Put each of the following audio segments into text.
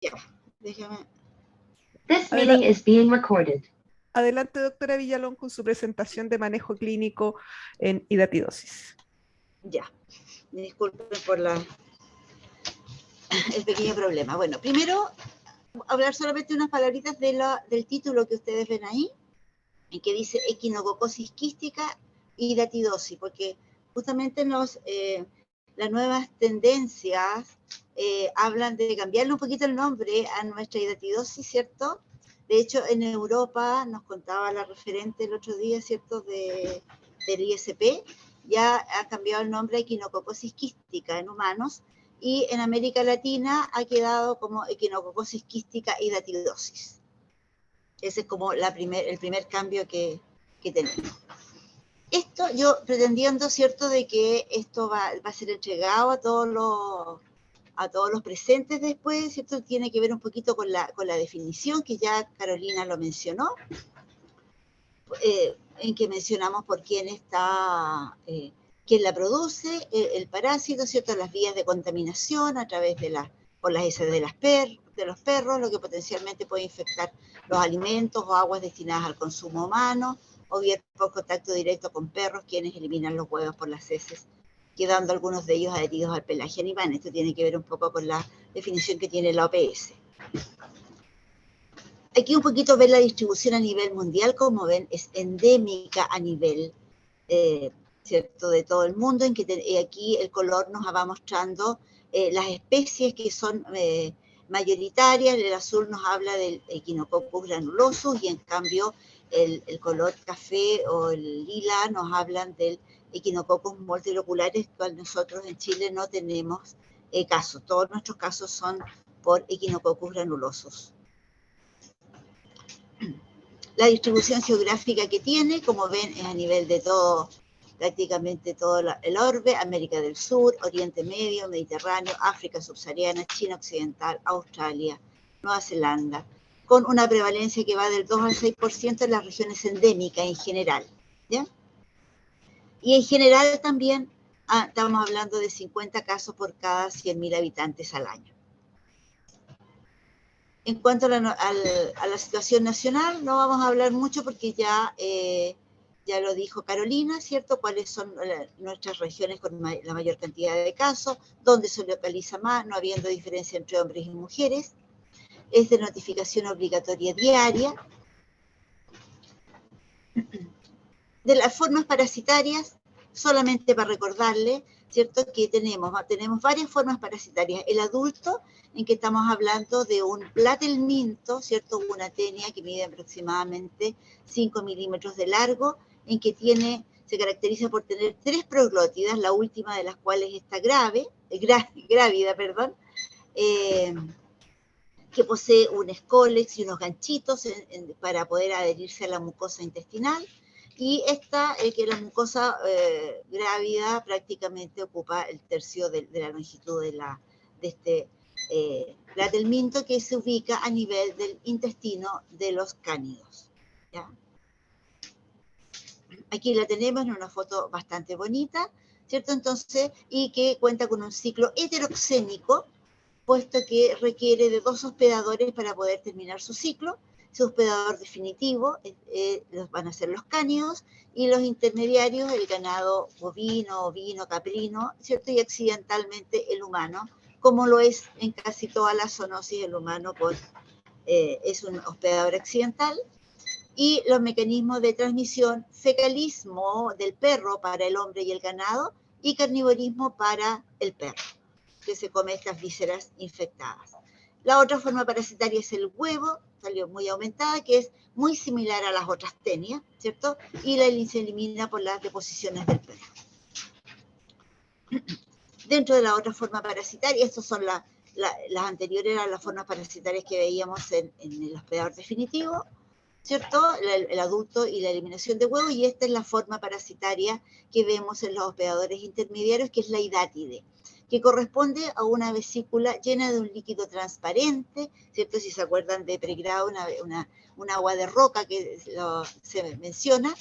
Ya, déjame. This Adela- meeting is being recorded. Adelante, doctora Villalón, con su presentación de manejo clínico en hidatidosis. Ya, disculpen por el pequeño problema. Bueno, primero hablar solamente unas palabritas del título que ustedes ven ahí, en que dice equinococosis quística y hidatidosis, porque justamente las nuevas tendencias hablan de cambiarle un poquito el nombre a nuestra hidatidosis, ¿cierto? De hecho, en Europa, nos contaba la referente el otro día, ¿cierto?, del ISP, ya ha cambiado el nombre a equinococosis quística en humanos, y en América Latina ha quedado como equinococosis quística y hidatidosis. Ese es como el primer cambio que tenemos. Esto yo pretendiendo, ¿cierto?, de que esto va a ser entregado a todos los presentes después, ¿cierto? Tiene que ver un poquito con la definición que ya Carolina lo mencionó, en que mencionamos por quién la produce, el parásito, ¿cierto? Las vías de contaminación a través por las heces de los perros, lo que potencialmente puede infectar los alimentos o aguas destinadas al consumo humano, o bien por contacto directo con perros, quienes eliminan los huevos por las heces, quedando algunos de ellos adheridos al pelaje animal. Esto tiene que ver un poco con la definición que tiene la OPS. Aquí un poquito ver la distribución a nivel mundial, como ven, es endémica a nivel, ¿cierto?, de todo el mundo, en que aquí el color nos va mostrando las especies que son mayoritarias. El azul nos habla del Echinococcus granulosus y en cambio el color café o el lila nos hablan del Echinococcus multiloculares, cual nosotros en Chile no tenemos casos. Todos nuestros casos son por Echinococcus granulosus. La distribución geográfica que tiene, como ven, es a nivel de todo, prácticamente todo el orbe: América del Sur, Oriente Medio, Mediterráneo, África subsahariana, China occidental, Australia, Nueva Zelanda, con una prevalencia que va del 2 al 6% en las regiones endémicas en general, ¿ya? Y en general también estamos hablando de 50 casos por cada 100.000 habitantes al año. En cuanto a la situación nacional, no vamos a hablar mucho porque ya lo dijo Carolina, ¿cierto? Cuáles son nuestras regiones con la mayor cantidad de casos, dónde se localiza más, no habiendo diferencia entre hombres y mujeres. Es de notificación obligatoria diaria. De las formas parasitarias, solamente para recordarle, ¿cierto?, que tenemos varias formas parasitarias. El adulto, en que estamos hablando de un platelminto, ¿cierto?, una tenia que mide aproximadamente 5 milímetros de largo, en que se caracteriza por tener 3 proglótidas, la última de las cuales está grávida, que posee un escólex y unos ganchitos para poder adherirse a la mucosa intestinal. Y que la mucosa grávida prácticamente ocupa el tercio de la longitud de este platelminto, que se ubica a nivel del intestino de los cánidos, ¿ya? Aquí la tenemos en una foto bastante bonita, ¿cierto? Entonces, y que cuenta con un ciclo heteroxénico, puesto que requiere de 2 hospedadores para poder terminar su ciclo. Su hospedador definitivo van a ser los cánidos, y los intermediarios, el ganado bovino, ovino, caprino, ¿cierto? Y accidentalmente el humano, como lo es en casi toda la zoonosis. El humano es un hospedador accidental. Y los mecanismos de transmisión: fecalismo del perro para el hombre y el ganado, y carnivorismo para el perro, que se come estas vísceras infectadas. La otra forma parasitaria es el huevo, salió muy aumentada, que es muy similar a las otras tenias, ¿cierto? Y se elimina por las deposiciones del perro. Dentro de la otra forma parasitaria, estas son las anteriores a las formas parasitarias que veíamos en el hospedador definitivo, ¿cierto? El adulto y la eliminación de huevo, y esta es la forma parasitaria que vemos en los hospedadores intermediarios, que es la hidátide, que corresponde a una vesícula llena de un líquido transparente, ¿cierto? Si se acuerdan de pregrado, un agua de roca que se menciona,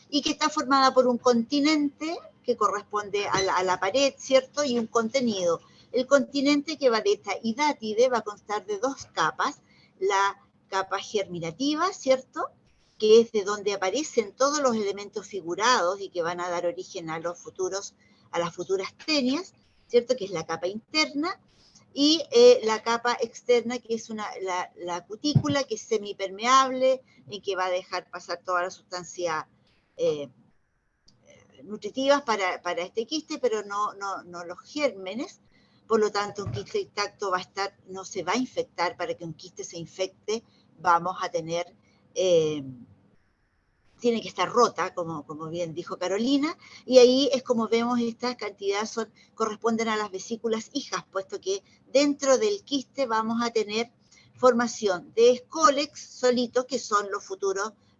y que está formada por un continente que corresponde a la pared, ¿cierto? Y un contenido. El continente que va de esta hidátide va a constar de dos capas, la capa germinativa, ¿cierto?, que es de donde aparecen todos los elementos figurados y que van a dar origen a las futuras tenias, ¿cierto?, que es la capa interna, y la capa externa, que es la cutícula, que es semipermeable, en que va a dejar pasar toda la sustancia nutritivas para este quiste, pero no los gérmenes. Por lo tanto, un quiste intacto no se va a infectar. Para que un quiste se infecte, vamos a tener, tiene que estar rota, como bien dijo Carolina, y ahí es como vemos estas cantidades corresponden a las vesículas hijas, puesto que dentro del quiste vamos a tener formación de escólex solitos, que son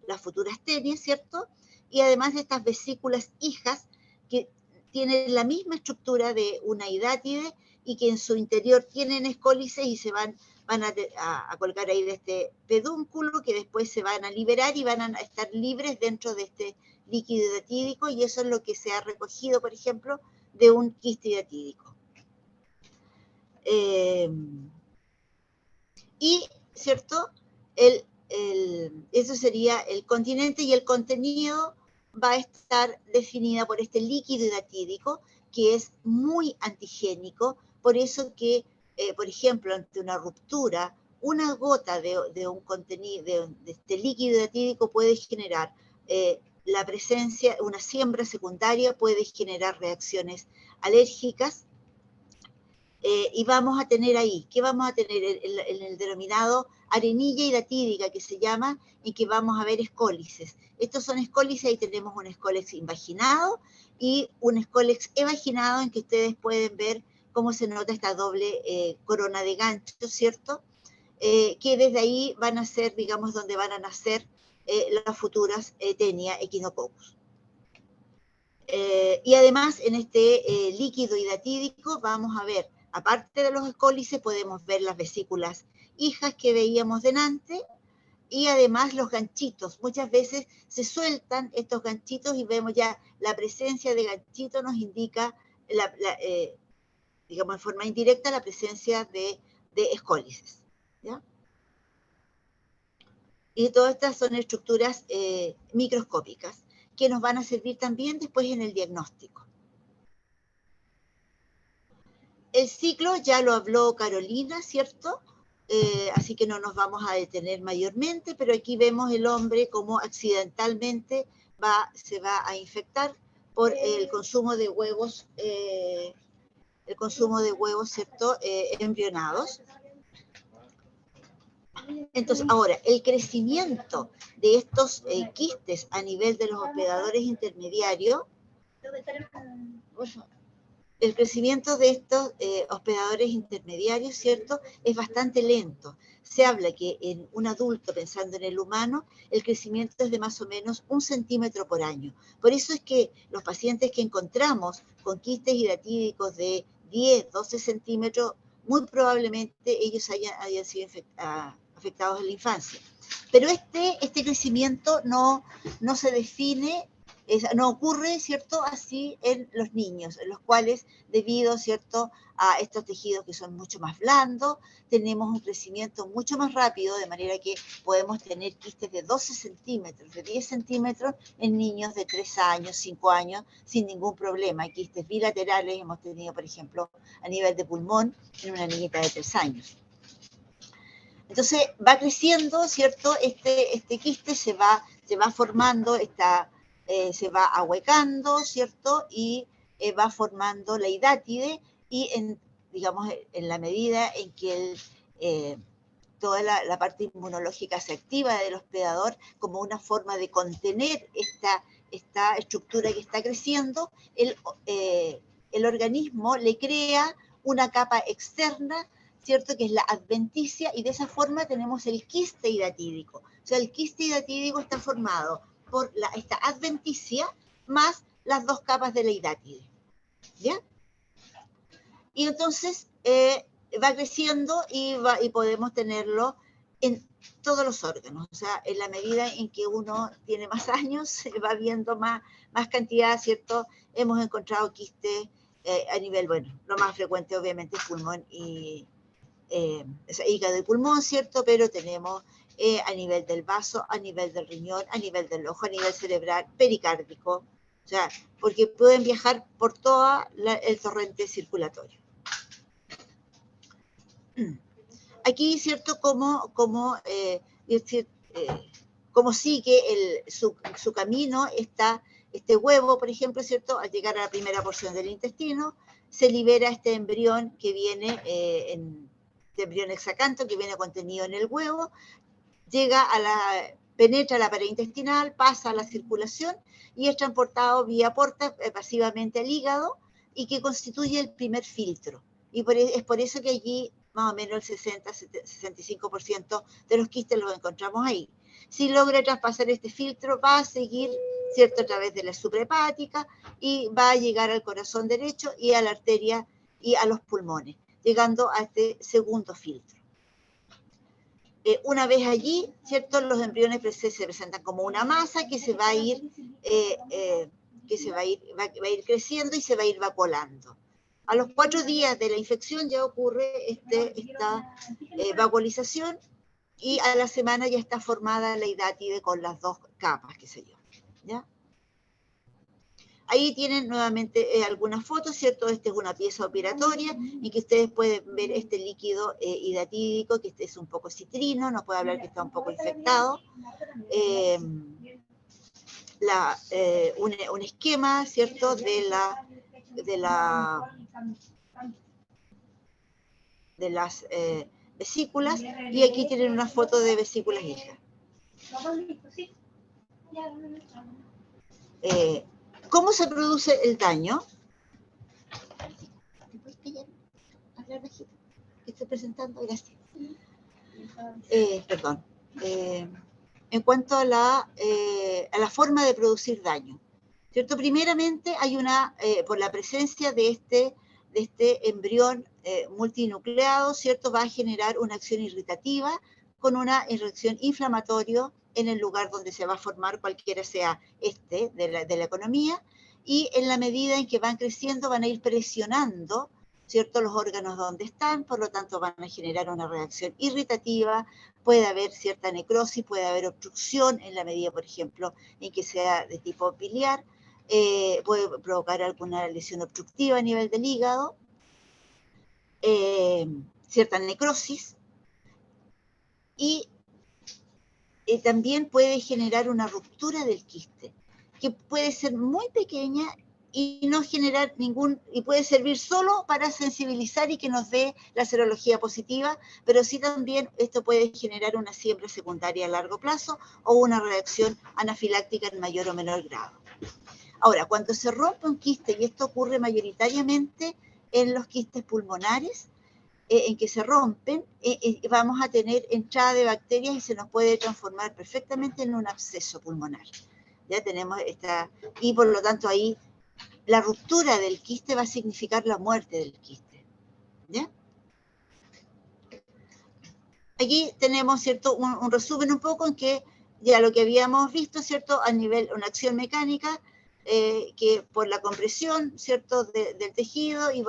las futuras tenias, ¿cierto? Y además de estas vesículas hijas que tienen la misma estructura de una hidátide y que en su interior tienen escólices y se van a colgar ahí de este pedúnculo, que después se van a liberar y van a estar libres dentro de este líquido hidatídico, y eso es lo que se ha recogido, por ejemplo, de un quiste hidatídico. Y, ¿cierto?, eso sería el continente, y el contenido va a estar definida por este líquido hidatídico, que es muy antigénico, por eso que, por ejemplo, ante una ruptura, una gota de un contenido, de este líquido hidatídico puede generar la presencia, una siembra secundaria puede generar reacciones alérgicas, y vamos a tener ahí, ¿qué vamos a tener? En el denominado arenilla hidatídica, que se llama, y que vamos a ver escólices. Estos son escólices, ahí tenemos un escólex invaginado y un escólex evaginado, en que ustedes pueden ver cómo se nota esta doble corona de gancho, ¿cierto? Que desde ahí van a ser, digamos, donde van a nacer las futuras tenia echinococcus. Y además, en este líquido hidatídico vamos a ver, aparte de los escólices, podemos ver las vesículas hijas que veíamos delante, y además los ganchitos. Muchas veces se sueltan estos ganchitos y vemos ya la presencia de ganchitos, nos indica, digamos en forma indirecta, la presencia de escólices, ¿ya? Y todas estas son estructuras microscópicas que nos van a servir también después en el diagnóstico. El ciclo ya lo habló Carolina, ¿cierto? Así que no nos vamos a detener mayormente, pero aquí vemos el hombre como accidentalmente se va a infectar por el consumo de huevos, ¿cierto? Embrionados. Entonces, ahora, el crecimiento de estos quistes a nivel de los hospedadores intermediarios, el crecimiento de estos hospedadores intermediarios, ¿cierto?, es bastante lento. Se habla que en un adulto, pensando en el humano, el crecimiento es de más o menos 1 centímetro por año. Por eso es que los pacientes que encontramos con quistes hidatídicos de 10, 12 centímetros, muy probablemente ellos hayan sido afectados en la infancia. Pero este crecimiento no se define, no ocurre, ¿cierto?, así en los niños, en los cuales, debido, ¿cierto?, a estos tejidos que son mucho más blandos, tenemos un crecimiento mucho más rápido, de manera que podemos tener quistes de 12 centímetros, de 10 centímetros en niños de 3 años, 5 años, sin ningún problema. Quistes bilaterales hemos tenido, por ejemplo, a nivel de pulmón, en una niñita de 3 años. Entonces va creciendo, ¿cierto? Este quiste se va formando, se va ahuecando, ¿cierto? Y va formando la hidátide, y digamos, en la medida en que toda la parte inmunológica se activa del hospedador como una forma de contener esta estructura que está creciendo, el organismo le crea una capa externa, ¿cierto?, que es la adventicia, y de esa forma tenemos el quiste hidatídico. O sea, el quiste hidatídico está formado por esta adventicia más las dos capas de la hidátide, ¿ya? Y entonces va creciendo y podemos tenerlo en todos los órganos. O sea, en la medida en que uno tiene más años, va viendo más cantidad, ¿cierto? Hemos encontrado quistes a nivel, bueno, lo más frecuente obviamente es pulmón y hígado y pulmón, ¿cierto? Pero tenemos a nivel del vaso, a nivel del riñón, a nivel del ojo, a nivel cerebral, pericárdico, o sea, porque pueden viajar por todo el torrente circulatorio. Aquí, ¿cierto? Como sigue su camino, este huevo, por ejemplo, ¿cierto? Al llegar a la primera porción del intestino, se libera este embrión que viene, este embrión hexacanto que viene contenido en el huevo, penetra la pared intestinal, pasa a la circulación y es transportado vía porta pasivamente al hígado y que constituye el primer filtro. Y es por eso que allí más o menos el 60-65% de los quistes los encontramos ahí. Si logra traspasar este filtro, va a seguir, ¿cierto?, a través de la suprahepática y va a llegar al corazón derecho y a la arteria y a los pulmones, llegando a este segundo filtro. Una vez allí, ¿cierto?, los embriones se presentan como una masa que se va a ir, va a ir creciendo y se va a ir vacuolando. A los 4 días de la infección ya ocurre esta vacuolización y a la semana ya está formada la hidátide con las 2 capas, qué sé yo, ¿ya? Ahí tienen nuevamente algunas fotos, ¿cierto? Esta es una pieza operatoria y que ustedes pueden ver este líquido hidatídico, que este es un poco citrino, no puedo hablar que está un poco infectado. Un esquema, ¿cierto?, de las vesículas, y aquí tienen una foto de vesículas hijas. ¿Cómo se produce el daño? ¿Me puedes callar? Hablar bajito. ¿Qué estoy presentando? Gracias. Perdón. En cuanto a la forma de producir daño, ¿cierto? Primeramente hay por la presencia de este embrión multinucleado, ¿cierto? Va a generar una acción irritativa con una reacción inflamatoria en el lugar donde se va a formar, cualquiera sea de la economía, y en la medida en que van creciendo van a ir presionando, ¿cierto?, los órganos donde están, por lo tanto van a generar una reacción irritativa, puede haber cierta necrosis, puede haber obstrucción en la medida, por ejemplo, en que sea de tipo biliar, puede provocar alguna lesión obstructiva a nivel del hígado, cierta necrosis, y también puede generar una ruptura del quiste, que puede ser muy pequeña y no generar y puede servir solo para sensibilizar y que nos dé la serología positiva, pero sí también esto puede generar una siembra secundaria a largo plazo o una reacción anafiláctica en mayor o menor grado. Ahora, cuando se rompe un quiste, y esto ocurre mayoritariamente en los quistes pulmonares, en que se rompen, vamos a tener entrada de bacterias y se nos puede transformar perfectamente en un absceso pulmonar. Ya tenemos y por lo tanto ahí la ruptura del quiste va a significar la muerte del quiste. ¿Ya? Aquí tenemos, ¿cierto?, un resumen un poco en que ya lo que habíamos visto, ¿cierto?, a nivel, una acción mecánica que por la compresión, ¿cierto?, del tejido y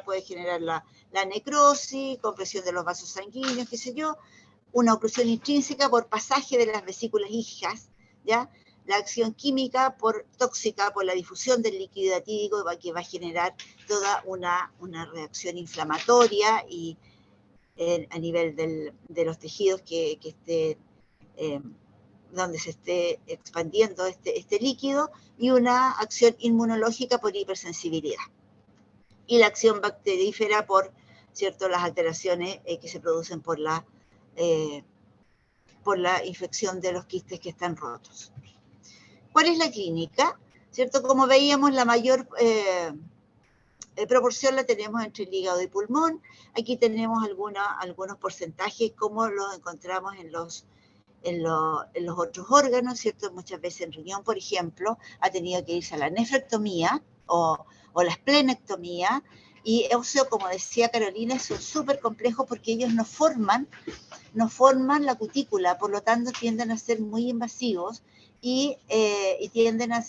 puede generar la necrosis, compresión de los vasos sanguíneos, qué sé yo, una oclusión intrínseca por pasaje de las vesículas hijas, ¿ya? La acción química tóxica por la difusión del líquido hidatídico que va a generar toda una reacción inflamatoria y a nivel de los tejidos que esté, donde se esté expandiendo este líquido, y una acción inmunológica por hipersensibilidad. Y la acción bacterífera por, ¿cierto?, las alteraciones que se producen por la infección de los quistes que están rotos. ¿Cuál es la clínica? ¿Cierto? Como veíamos, la mayor proporción la tenemos entre el hígado y pulmón. Aquí tenemos algunos porcentajes, como los encontramos en los otros órganos, ¿cierto? Muchas veces en riñón, por ejemplo, ha tenido que irse a la nefrectomía o la esplenectomía, y eso, como decía Carolina, son súper complejos porque ellos no forman la cutícula, por lo tanto tienden a ser muy invasivos y tienden a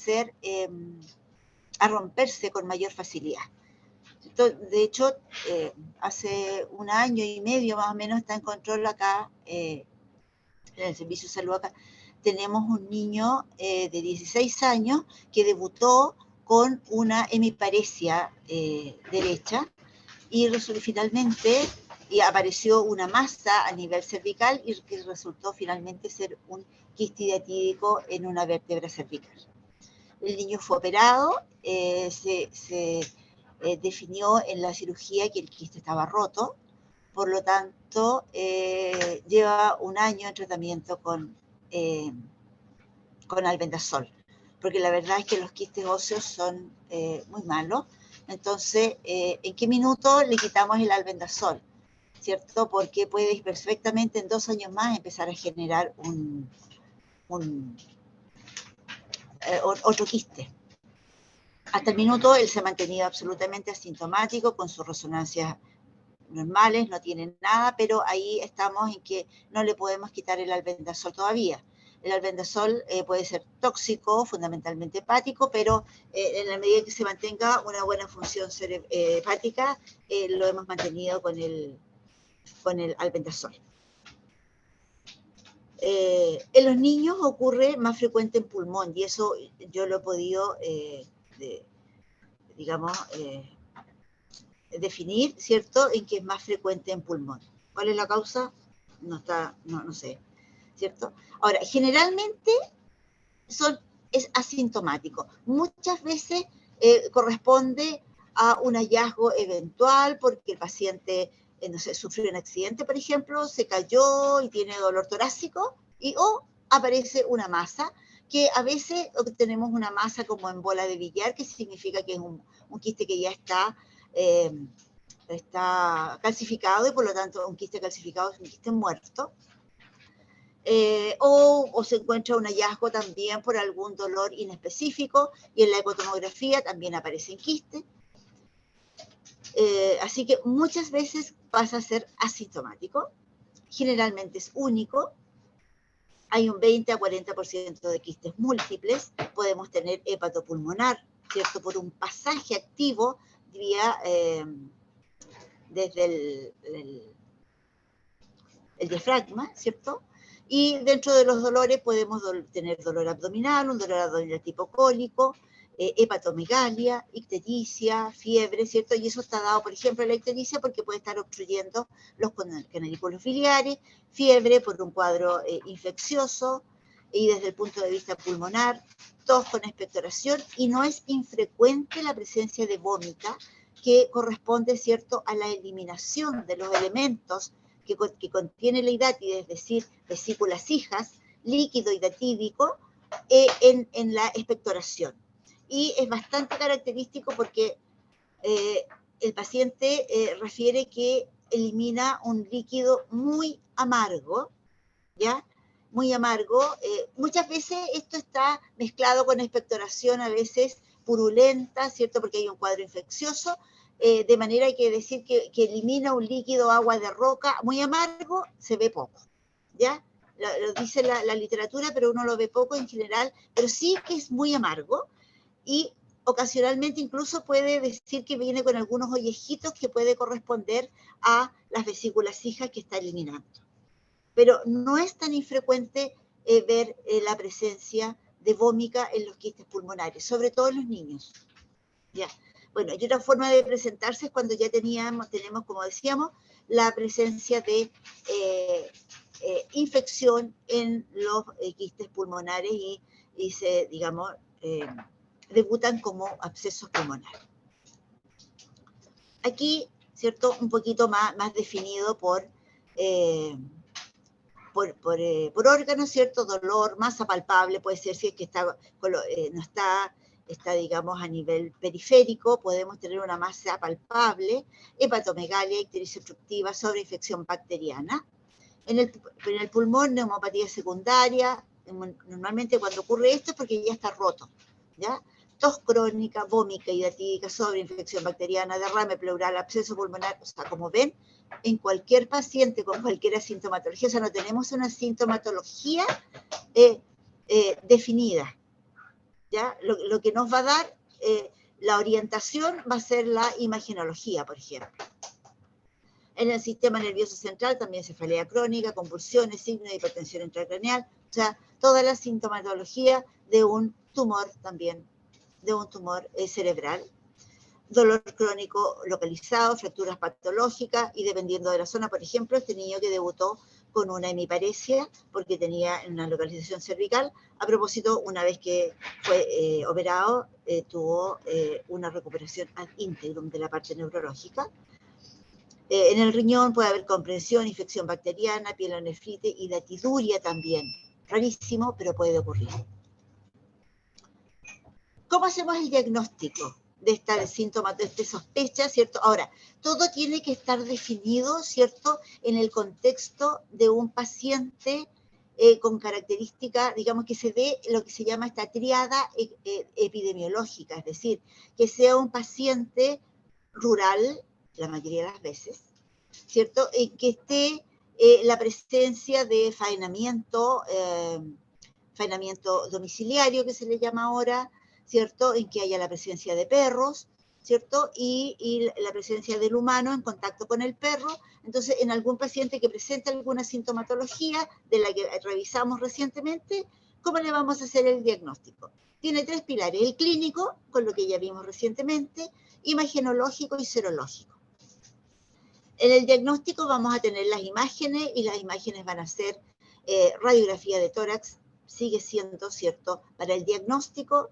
romperse con mayor facilidad. De hecho, hace un año y medio más o menos está en control acá, en el Servicio de Salud acá, tenemos un niño de 16 años que debutó con una hemiparesia derecha y finalmente apareció una masa a nivel cervical y que resultó finalmente ser un quiste hidatídico en una vértebra cervical. El niño fue operado, se definió en la cirugía que el quiste estaba roto, por lo tanto lleva un año en tratamiento con albendazol, porque la verdad es que los quistes óseos son muy malos. Entonces, ¿en qué minuto le quitamos el albendazol? ¿Cierto? Porque puede perfectamente en 2 años más empezar a generar otro quiste. Hasta el minuto él se ha mantenido absolutamente asintomático con sus resonancias normales, no tiene nada, pero ahí estamos en que no le podemos quitar el albendazol todavía. El albendazol puede ser tóxico, fundamentalmente hepático, pero en la medida que se mantenga una buena función hepática, lo hemos mantenido con el albendazol. En los niños ocurre más frecuente en pulmón, y eso yo lo he podido, definir, ¿cierto?, en que es más frecuente en pulmón. ¿Cuál es la causa? No sé, ¿cierto? Ahora, generalmente es asintomático. Muchas veces corresponde a un hallazgo eventual porque el paciente, no sé, sufrió un accidente, por ejemplo, se cayó y tiene dolor torácico o aparece una masa que a veces tenemos una masa como en bola de billar, que significa que es un quiste que ya está calcificado y por lo tanto un quiste calcificado es un quiste muerto. O se encuentra un hallazgo también por algún dolor inespecífico y en la ecotomografía también aparecen quistes. Así que muchas veces pasa a ser asintomático, generalmente es único. Hay un 20 a 40% de quistes múltiples, podemos tener hepatopulmonar, ¿cierto? Por un pasaje activo desde el diafragma, ¿cierto? Y dentro de los dolores podemos tener dolor abdominal, un dolor abdominal tipo cólico, hepatomegalia, ictericia, fiebre, ¿cierto? Y eso está dado, por ejemplo, la ictericia porque puede estar obstruyendo los canalículos biliares, fiebre por un cuadro infeccioso, y desde el punto de vista pulmonar, tos con expectoración, y no es infrecuente la presencia de vómita que corresponde, ¿cierto?, a la eliminación de los elementos que contiene la hidátide, es decir, vesículas hijas, líquido hidatídico, en la expectoración. Y es bastante característico porque el paciente refiere que elimina un líquido muy amargo, ¿ya? Muy amargo. Muchas veces esto está mezclado con expectoración, a veces purulenta, ¿cierto? Porque hay un cuadro infeccioso, de manera que decir que elimina un líquido agua de roca muy amargo, se ve poco, ¿ya? Lo dice la literatura, pero uno lo ve poco en general, pero sí que es muy amargo y ocasionalmente incluso puede decir que viene con algunos ollejitos que puede corresponder a las vesículas hijas que está eliminando. Pero no es tan infrecuente ver la presencia de vómita en los quistes pulmonares, sobre todo en los niños. Ya. Bueno, y otra forma de presentarse es cuando ya tenemos, como decíamos, la presencia de infección en los quistes pulmonares y se, digamos, debutan como abscesos pulmonares. Aquí, ¿cierto?, un poquito más definido por órgano, ¿cierto? Dolor, masa palpable, puede ser si es que no está, digamos, a nivel periférico, podemos tener una masa palpable, hepatomegalia, ictericia obstructiva, sobreinfección bacteriana. En el pulmón, neumopatía secundaria, normalmente cuando ocurre esto es porque ya está roto, ¿ya? Tos crónica, vómita hidatídica, sobreinfección bacteriana, derrame pleural, absceso pulmonar, o sea, como ven, en cualquier paciente con cualquier sintomatología, o sea, no tenemos una sintomatología definida, ¿ya? Lo que nos va a dar La orientación va a ser la imagenología, por ejemplo. En el sistema nervioso central también cefalea crónica, convulsiones, signos de hipertensión intracraneal, o sea, toda la sintomatología de un tumor también, de un tumor cerebral. Dolor crónico localizado, fracturas patológicas y dependiendo de la zona, por ejemplo, este niño que debutó con una hemiparesia porque tenía una localización cervical, a propósito, una vez que fue operado, tuvo una recuperación ad integrum de la parte neurológica. En el riñón puede haber comprensión, infección bacteriana, pielonefrite y latiduria también. Rarísimo, pero puede ocurrir. ¿Cómo hacemos el diagnóstico de esta síntoma, de esta sospecha, ¿cierto? Ahora, todo tiene que estar definido, ¿cierto?, en el contexto de un paciente con característica, digamos, que se dé lo que se llama esta triada epidemiológica, es decir, que sea un paciente rural, la mayoría de las veces, ¿cierto?, que esté la presencia de faenamiento domiciliario, que se le llama ahora, ¿cierto?, en que haya la presencia de perros, ¿cierto?, y la presencia del humano en contacto con el perro. Entonces, en algún paciente que presenta alguna sintomatología de la que revisamos recientemente, ¿cómo le vamos a hacer el diagnóstico? Tiene 3 pilares: el clínico, con lo que ya vimos recientemente, imagenológico y serológico. En el diagnóstico vamos a tener las imágenes y las imágenes van a ser radiografía de tórax, sigue siendo, ¿cierto?, para el diagnóstico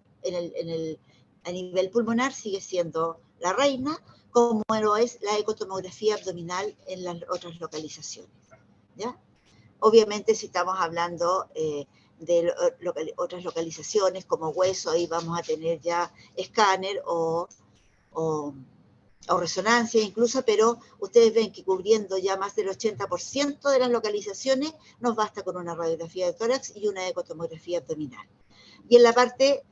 a nivel pulmonar sigue siendo la reina, como lo es la ecotomografía abdominal en las otras localizaciones, ¿ya? Obviamente, si estamos hablando de otras localizaciones como hueso, ahí vamos a tener ya escáner o resonancia incluso, pero ustedes ven que cubriendo ya más del 80% de las localizaciones, nos basta con una radiografía de tórax y una ecotomografía abdominal. Y en la parte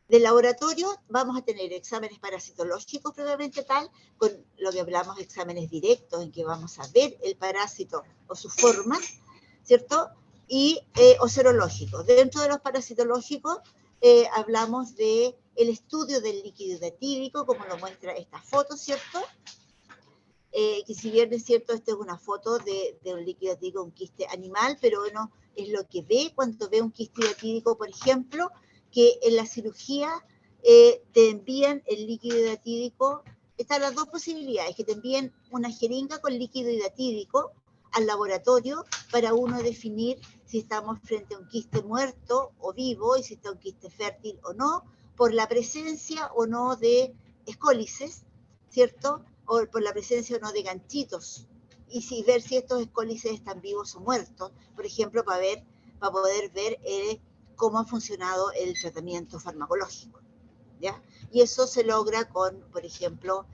del laboratorio vamos a tener exámenes parasitológicos previamente tal, con lo que hablamos de exámenes directos, en que vamos a ver el parásito o sus formas, ¿cierto? Y o serológicos. Dentro de los parasitológicos hablamos de el estudio del líquido hidatídico, como lo muestra esta foto, ¿cierto? Que si bien es cierto, esta es una foto de un líquido hidatídico, un quiste animal, pero bueno, es lo que ve cuando ve un quiste hidatídico, por ejemplo, que en la cirugía te envían el líquido hidatídico. Están las dos posibilidades: que te envíen una jeringa con líquido hidatídico al laboratorio para uno definir si estamos frente a un quiste muerto o vivo y si está un quiste fértil o no, por la presencia o no de escólices, ¿cierto?, o por la presencia o no de ganchitos, y ver si estos escólices están vivos o muertos, por ejemplo, para poder ver cómo ha funcionado el tratamiento farmacológico, ¿ya? Y eso se logra con, por ejemplo,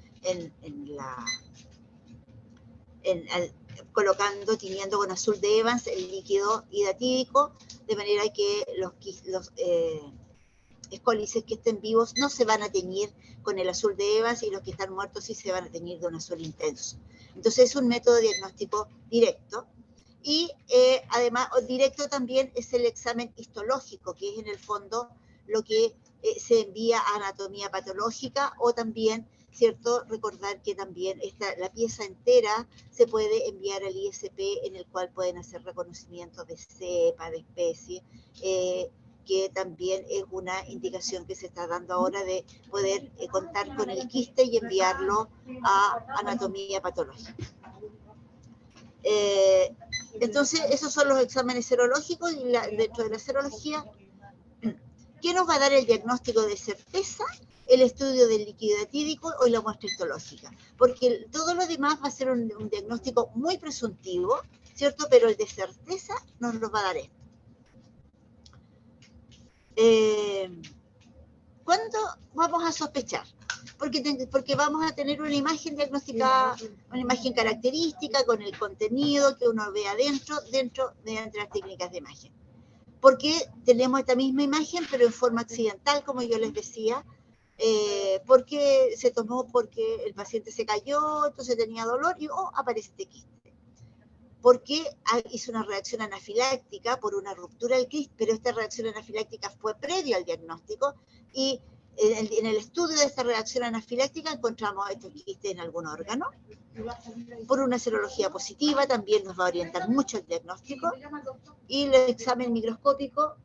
tiñendo con azul de Evans el líquido hidatídico, de manera que los escólices que estén vivos no se van a teñir con el azul de Evans y los que están muertos sí se van a teñir de un azul intenso. Entonces es un método diagnóstico directo. Y además, directo también es el examen histológico, que es en el fondo lo que se envía a anatomía patológica, o también, ¿cierto?, recordar que también la pieza entera se puede enviar al ISP, en el cual pueden hacer reconocimiento de cepa, de especie, que también es una indicación que se está dando ahora de poder contar con el quiste y enviarlo a anatomía patológica. Entonces, esos son los exámenes serológicos, y dentro de la serología, ¿qué nos va a dar el diagnóstico de certeza? El estudio del líquido hidatídico o la muestra histológica, porque todo lo demás va a ser un diagnóstico muy presuntivo, ¿cierto?, pero el de certeza nos lo va a dar esto. ¿Cuándo vamos a sospechar? Porque vamos a tener una imagen diagnosticada, una imagen característica con el contenido que uno ve adentro, mediante las técnicas de imagen. Porque tenemos esta misma imagen, pero en forma accidental, como yo les decía, porque se tomó porque el paciente se cayó, entonces tenía dolor y aparece este quiste. Porque hizo una reacción anafiláctica por una ruptura del quiste, pero esta reacción anafiláctica fue previa al diagnóstico y en el estudio de esta reacción anafiláctica encontramos estos quistes en algún órgano. Por una serología positiva también nos va a orientar mucho el diagnóstico, y el examen microscópico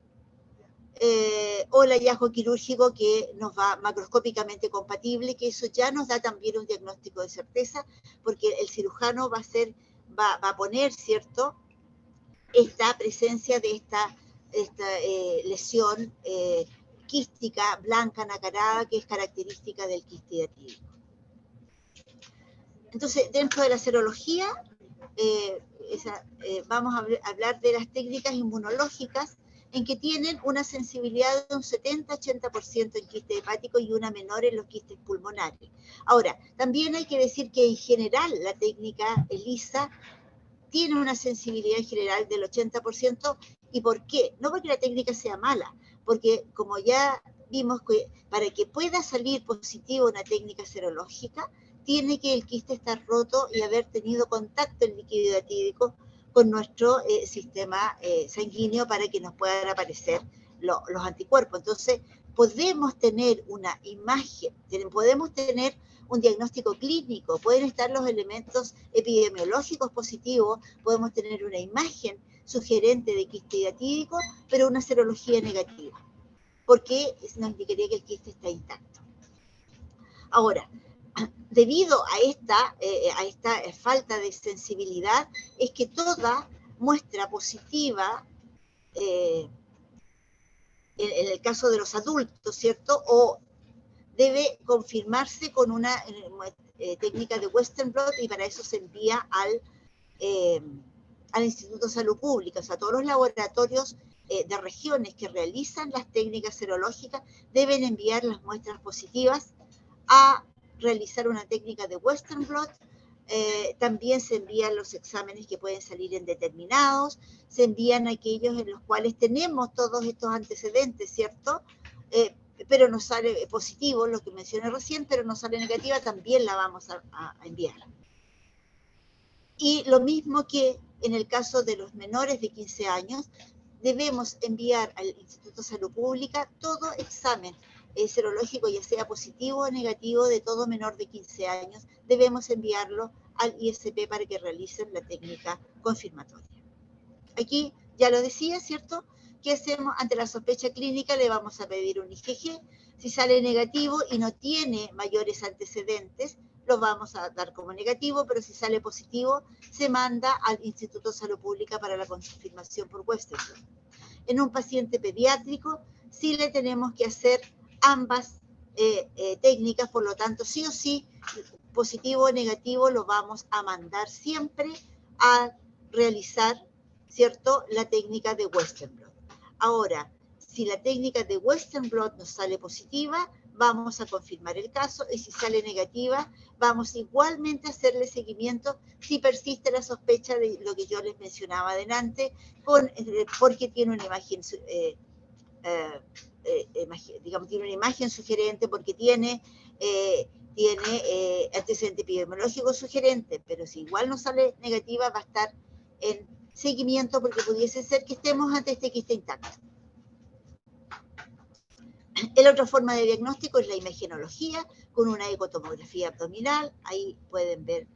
o el hallazgo quirúrgico que nos va macroscópicamente compatible, que eso ya nos da también un diagnóstico de certeza, porque el cirujano va a poner, ¿cierto?, esta presencia de esta lesión quística, blanca, nacarada, que es característica del quiste hidatídico. Entonces, dentro de la serología, vamos a hablar de las técnicas inmunológicas en que tienen una sensibilidad de un 70-80% en quiste hepático y una menor en los quistes pulmonares. Ahora, también hay que decir que en general la técnica ELISA tiene una sensibilidad en general del 80%. ¿Y por qué? No porque la técnica sea mala, porque como ya vimos, que para que pueda salir positivo una técnica serológica, tiene que el quiste estar roto y haber tenido contacto el líquido hidatídico con nuestro sistema sanguíneo para que nos puedan aparecer los anticuerpos. Entonces, podemos tener una imagen, podemos tener un diagnóstico clínico, pueden estar los elementos epidemiológicos positivos, podemos tener una imagen sugerente de quiste hidatídico, pero una serología negativa, porque nos indicaría que el quiste está intacto. Ahora, debido a esta falta de sensibilidad, es que toda muestra positiva, en el caso de los adultos, ¿cierto?, o debe confirmarse con una técnica de Western blot, y para eso se envía al Instituto de Salud Pública. O sea, todos los laboratorios de regiones que realizan las técnicas serológicas deben enviar las muestras positivas a realizar una técnica de Western blot. También se envían los exámenes que pueden salir indeterminados, se envían aquellos en los cuales tenemos todos estos antecedentes, ¿cierto?, pero nos sale positivo, lo que mencioné recién, pero nos sale negativa, también la vamos a enviar. Y lo mismo que en el caso de los menores de 15 años, debemos enviar al Instituto de Salud Pública todo examen serológico, ya sea positivo o negativo, de todo menor de 15 años, debemos enviarlo al ISP para que realicen la técnica confirmatoria. Aquí ya lo decía, ¿cierto? ¿Qué hacemos ante la sospecha clínica? Le vamos a pedir un IgG. Si sale negativo y no tiene mayores antecedentes, lo vamos a dar como negativo, pero si sale positivo, se manda al Instituto de Salud Pública para la confirmación por Western blot. En un paciente pediátrico, sí le tenemos que hacer ambas técnicas, por lo tanto, sí o sí, positivo o negativo, lo vamos a mandar siempre a realizar, ¿cierto?, la técnica de Western blot. Ahora, si la técnica de Western blot nos sale positiva, vamos a confirmar el caso, y si sale negativa, vamos igualmente a hacerle seguimiento si persiste la sospecha de lo que yo les mencionaba adelante, porque tiene una imagen, digamos, tiene una imagen sugerente, porque tiene antecedente epidemiológico sugerente, pero si igual no sale negativa, va a estar en seguimiento, porque pudiese ser que estemos ante este quiste intacto. La otra forma de diagnóstico es la imagenología, con una ecotomografía abdominal. Ahí pueden ver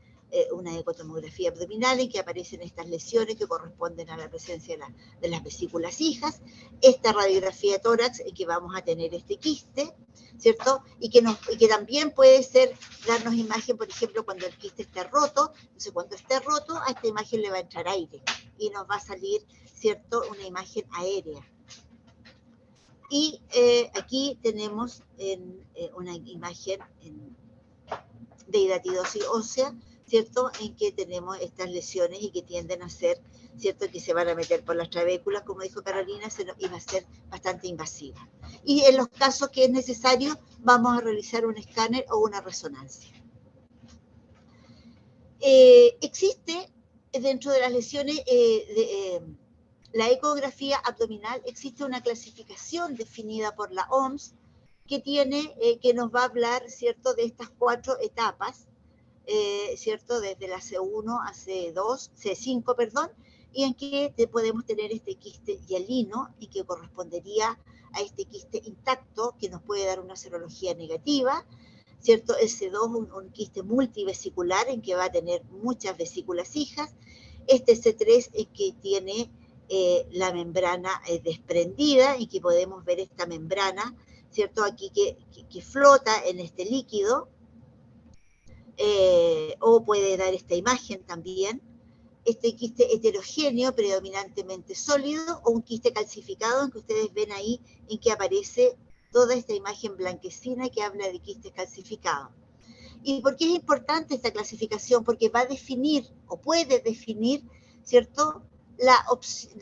una ecotomografía abdominal en que aparecen estas lesiones que corresponden a la presencia de las vesículas hijas. Esta radiografía de tórax en que vamos a tener este quiste, ¿cierto? Y que también puede darnos imagen, por ejemplo, cuando el quiste esté roto. Entonces, cuando esté roto, a esta imagen le va a entrar aire y nos va a salir, ¿cierto?, una imagen aérea. Y aquí tenemos una imagen de hidatidosis ósea, ¿cierto?, en que tenemos estas lesiones y que tienden a ser, ¿cierto?, que se van a meter por las trabéculas, como dijo Carolina, y va a ser bastante invasiva. Y en los casos que es necesario, vamos a realizar un escáner o una resonancia. Existe dentro de las lesiones la ecografía abdominal, existe una clasificación definida por la OMS que nos va a hablar, ¿cierto?, de estas 4 etapas ¿cierto? Desde la C1 a C2, C5, perdón, y en que podemos tener este quiste hialino y que correspondería a este quiste intacto que nos puede dar una serología negativa, ¿cierto? El C2 un quiste multivesicular en que va a tener muchas vesículas hijas. Este C3 es que tiene la membrana desprendida y que podemos ver esta membrana, ¿cierto? Aquí que flota en este líquido, o puede dar esta imagen también. Este quiste heterogéneo, predominantemente sólido, o un quiste calcificado, en que ustedes ven ahí en que aparece toda esta imagen blanquecina que habla de quistes calcificados. ¿Y por qué es importante esta clasificación? Porque va a definir, o puede definir, ¿cierto?,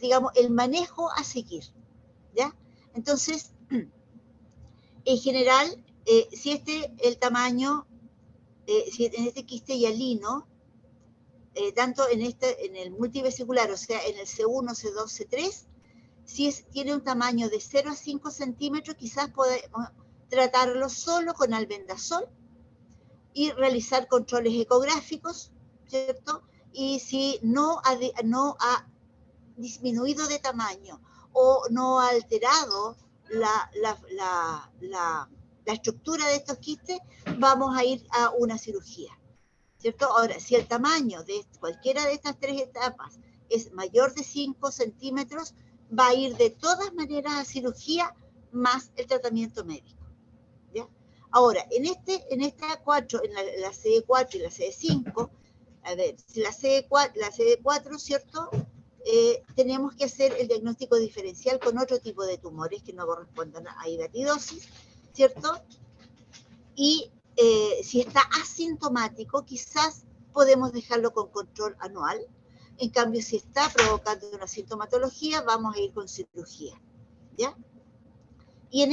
digamos, el manejo a seguir, ¿ya? Entonces, en general, si el tamaño, si en este quiste hialino, tanto en el multivesicular, o sea, en el C1, C2, C3, si tiene un tamaño de 0 a 5 centímetros, quizás podemos tratarlo solo con albendazol y realizar controles ecográficos, ¿cierto? Y si no ha disminuido de tamaño o no ha alterado la estructura de estos quistes, vamos a ir a una cirugía, ¿cierto? Ahora, si el tamaño de cualquiera de estas tres etapas es mayor de 5 centímetros, va a ir de todas maneras a cirugía más el tratamiento médico, ¿ya? Ahora, en esta 4, en la CD4 y la CD5, a ver, si la CD4, ¿cierto? Tenemos que hacer el diagnóstico diferencial con otro tipo de tumores que no correspondan a hidatidosis, ¿cierto? Y si está asintomático, quizás podemos dejarlo con control anual. En cambio, si está provocando una sintomatología, vamos a ir con cirugía, ¿ya? Y en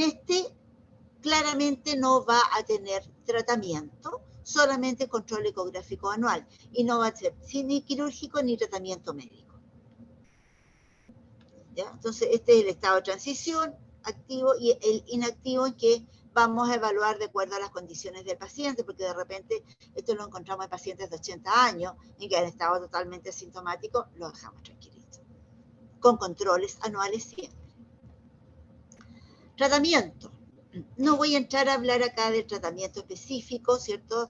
claramente no va a tener tratamiento, solamente control ecográfico anual, y no va a ser ni quirúrgico ni tratamiento médico, ¿ya? Entonces, este es el estado de transición activo y el inactivo, en que vamos a evaluar de acuerdo a las condiciones del paciente, porque de repente esto lo encontramos en pacientes de 80 años, en que han estado totalmente asintomáticos, lo dejamos tranquilito, con controles anuales siempre. Tratamiento. No voy a entrar a hablar acá del tratamiento específico, ¿cierto?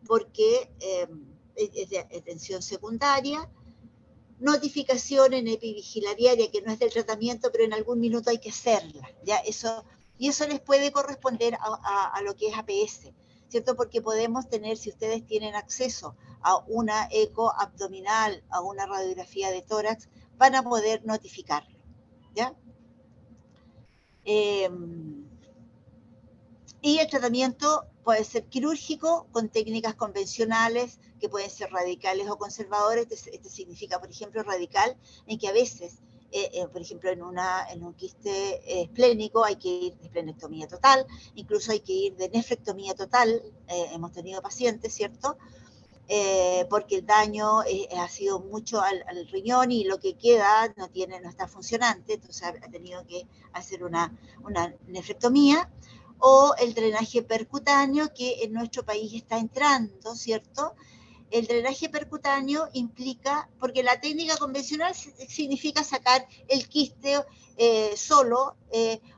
Porque es de atención secundaria. Notificación en epivigila diaria, que no es del tratamiento, pero en algún minuto hay que hacerla, ¿ya? Y eso les puede corresponder a lo que es APS, ¿cierto? Porque podemos tener, si ustedes tienen acceso a una eco abdominal, a una radiografía de tórax, van a poder notificarlo, ¿ya? Y el tratamiento puede ser quirúrgico con técnicas convencionales que pueden ser radicales o conservadores. Este significa, por ejemplo, radical, en que a veces, por ejemplo, en un quiste esplénico hay que ir de esplenectomía total, incluso hay que ir de nefrectomía total. Hemos tenido pacientes, ¿cierto? Porque el daño ha sido mucho al riñón y lo que queda no está funcionante, entonces ha tenido que hacer una nefrectomía. O el drenaje percutáneo, que en nuestro país está entrando, ¿cierto? El drenaje percutáneo implica, porque la técnica convencional significa sacar el quiste solo,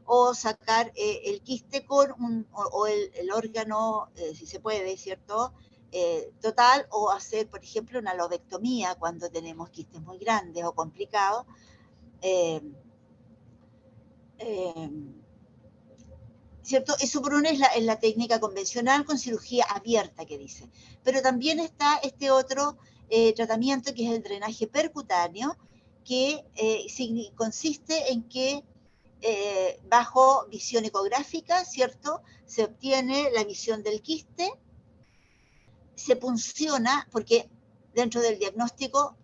o sacar el quiste con el órgano, si se puede, ¿cierto?, total, o hacer, por ejemplo, una lobectomía cuando tenemos quistes muy grandes o complicados. ¿Cierto? Eso por uno es la técnica convencional con cirugía abierta, que dice. Pero también está este otro tratamiento, que es el drenaje percutáneo, que consiste en que bajo visión ecográfica, ¿cierto?, se obtiene la visión del quiste, se punciona, porque dentro del diagnóstico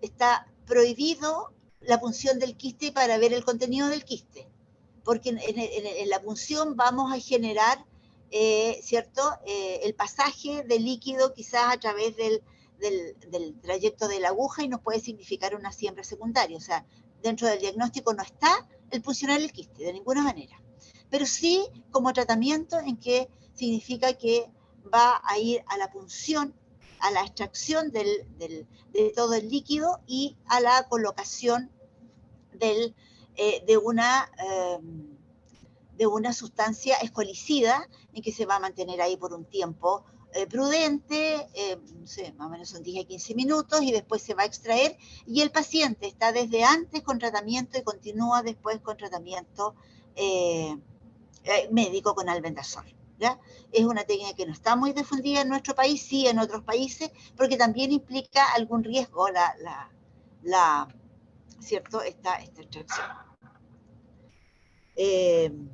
está prohibido la punción del quiste para ver el contenido del quiste, porque en la punción vamos a generar, ¿cierto?, el pasaje de líquido quizás a través del trayecto de la aguja, y nos puede significar una siembra secundaria. O sea, dentro del diagnóstico no está el puncionar el quiste, de ninguna manera. Pero sí como tratamiento, en que significa que va a ir a la punción, a la extracción de todo el líquido y a la colocación de una sustancia escolicida en que se va a mantener ahí por un tiempo prudente, no sé, más o menos son 10 a 15 minutos, y después se va a extraer, y el paciente está desde antes con tratamiento y continúa después con tratamiento médico con albendazol. ¿Ya? Es una técnica que no está muy difundida en nuestro país, sí en otros países, porque también implica algún riesgo ¿cierto? Esta extracción. En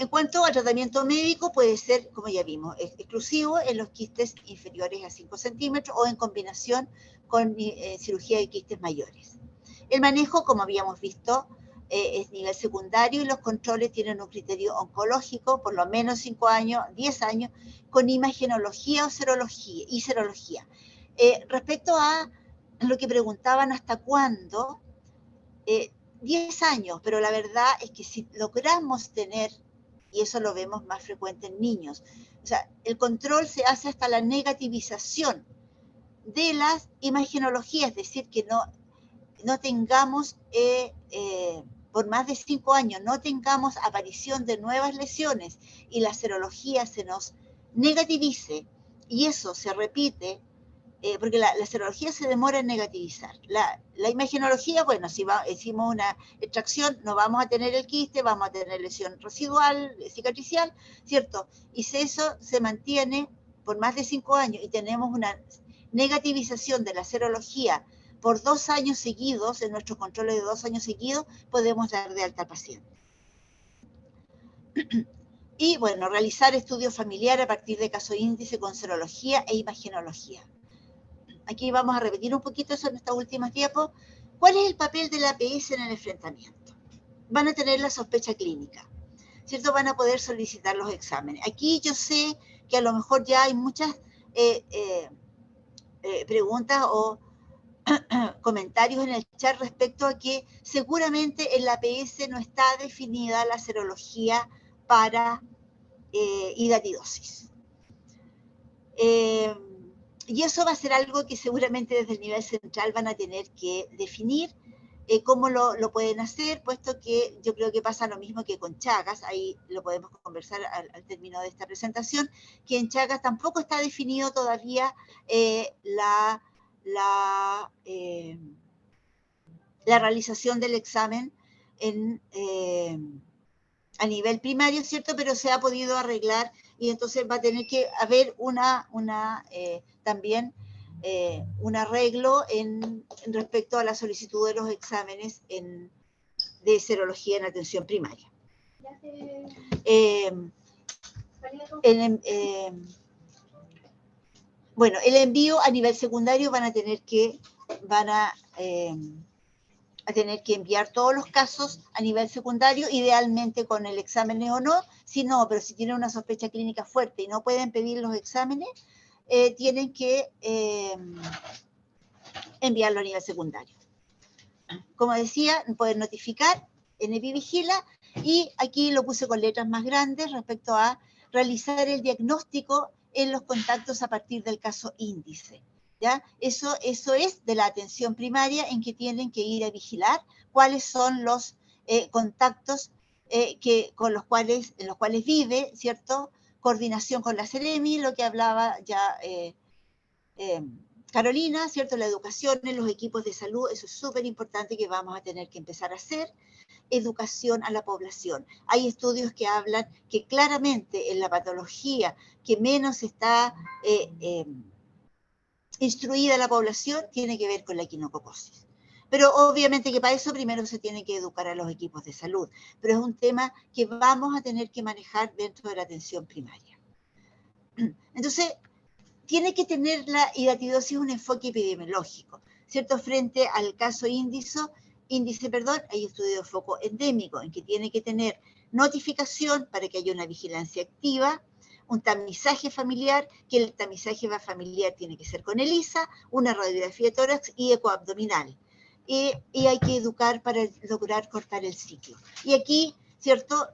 cuanto al tratamiento médico, puede ser, como ya vimos, exclusivo en los quistes inferiores a 5 centímetros o en combinación con cirugía de quistes mayores. El manejo, como habíamos visto, es nivel secundario y los controles tienen un criterio oncológico, por lo menos 5 años, 10 años, con imagenología o serología. Respecto a lo que preguntaban hasta cuándo, 10 años, pero la verdad es que si logramos tener, y eso lo vemos más frecuente en niños, o sea, el control se hace hasta la negativización de las imagenologías, es decir, que no tengamos, por más de 5 años, no tengamos aparición de nuevas lesiones y la serología se nos negativice, y eso se repite, porque la serología se demora en negativizar. La imagenología, bueno, si hicimos una extracción, no vamos a tener el quiste, vamos a tener lesión residual, cicatricial, ¿cierto? Y si eso se mantiene por más de 5 años y tenemos una negativización de la serología por 2 años seguidos, en nuestros controles de 2 años seguidos, podemos dar de alta al paciente. Y, bueno, realizar estudios familiares a partir de caso índice con serología e imagenología. Aquí vamos a repetir un poquito eso en estas últimas diapos. ¿Cuál es el papel de la APS en el enfrentamiento? Van a tener la sospecha clínica, ¿cierto? Van a poder solicitar los exámenes. Aquí yo sé que a lo mejor ya hay muchas preguntas o comentarios en el chat respecto a que seguramente en la APS no está definida la serología para hidatidosis. Y eso va a ser algo que seguramente desde el nivel central van a tener que definir cómo lo pueden hacer, puesto que yo creo que pasa lo mismo que con Chagas, ahí lo podemos conversar al término de esta presentación, que en Chagas tampoco está definido todavía la realización del examen a nivel primario, ¿cierto? Pero se ha podido arreglar y entonces va a tener que haber también un arreglo en respecto a la solicitud de los exámenes de serología en atención primaria. Bueno, el envío a nivel secundario van a tener que enviar todos los casos a nivel secundario, idealmente con el examen o no. Si no, pero si tienen una sospecha clínica fuerte y no pueden pedir los exámenes, tienen que enviarlo a nivel secundario. Como decía, pueden notificar en EpiVigila, y aquí lo puse con letras más grandes respecto a realizar el diagnóstico en los contactos a partir del caso índice. ¿Ya? Eso es de la atención primaria, en que tienen que ir a vigilar cuáles son los contactos en los cuales vive, ¿cierto? Coordinación con la Seremi, lo que hablaba ya Carolina, ¿cierto? La educación en los equipos de salud, eso es súper importante, que vamos a tener que empezar a hacer. Educación a la población. Hay estudios que hablan que claramente en la patología que menos está instruida la población tiene que ver con la equinococosis. Pero obviamente que para eso primero se tiene que educar a los equipos de salud, pero es un tema que vamos a tener que manejar dentro de la atención primaria. Entonces, tiene que tener la hidatidosis un enfoque epidemiológico, ¿cierto? Frente al caso índice, hay estudio de foco endémico, en que tiene que tener notificación para que haya una vigilancia activa, un tamizaje familiar, que el tamizaje familiar tiene que ser con ELISA, una radiografía de tórax y ecoabdominal. Y hay que educar para lograr cortar el ciclo. Y aquí, ¿cierto?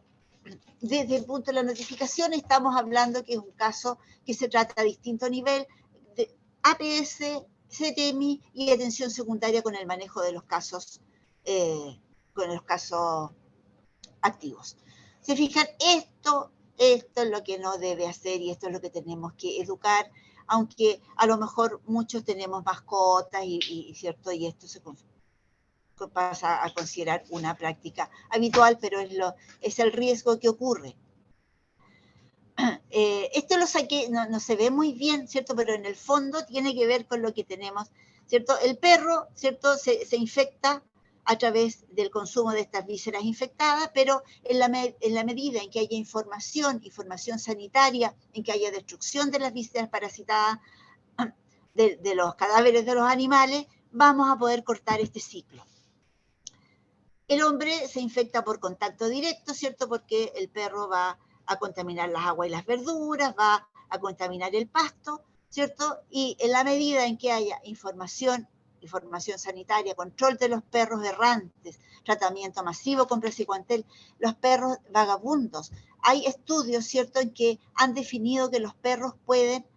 desde el punto de la notificación estamos hablando que es un caso que se trata a distinto nivel de APS, CTEMI y atención secundaria con el manejo de los casos, activos. Se fijan, esto es lo que no debe hacer y esto es lo que tenemos que educar, aunque a lo mejor muchos tenemos mascotas ¿cierto? Y esto se pasa a considerar una práctica habitual, pero es el riesgo que ocurre. Esto lo saqué, no se ve muy bien, ¿cierto? Pero en el fondo tiene que ver con lo que tenemos, ¿cierto? El perro, ¿cierto? Se infecta a través del consumo de estas vísceras infectadas, pero en la medida en que haya información sanitaria, en que haya destrucción de las vísceras parasitadas de los cadáveres de los animales, vamos a poder cortar este ciclo. El hombre se infecta por contacto directo, ¿cierto? Porque el perro va a contaminar las aguas y las verduras, va a contaminar el pasto, ¿cierto? Y en la medida en que haya información sanitaria, control de los perros errantes, tratamiento masivo con praziquantel, los perros vagabundos. Hay estudios, ¿cierto?, en que han definido que los perros pueden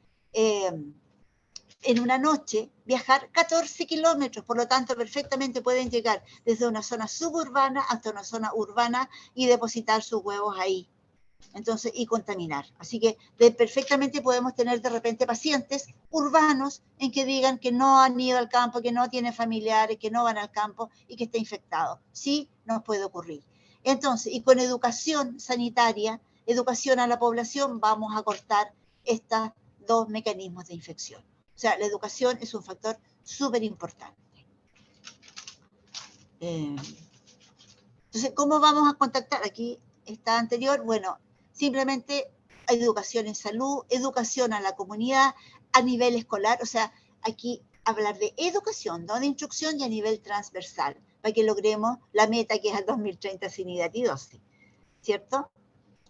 en una noche viajar 14 kilómetros, por lo tanto perfectamente pueden llegar desde una zona suburbana hasta una zona urbana y depositar sus huevos ahí. Entonces, y contaminar. Así que perfectamente podemos tener de repente pacientes urbanos en que digan que no han ido al campo, que no tienen familiares, que no van al campo y que está infectado. Sí, nos puede ocurrir. Entonces, y con educación sanitaria, educación a la población, vamos a cortar estos dos mecanismos de infección. O sea, la educación es un factor súper importante. Entonces, ¿cómo vamos a contactar? Aquí está anterior, bueno, simplemente educación en salud, educación a la comunidad a nivel escolar, o sea, aquí hablar de educación, no de instrucción y a nivel transversal, para que logremos la meta que es el 2030 sin hidatidosis, ¿cierto?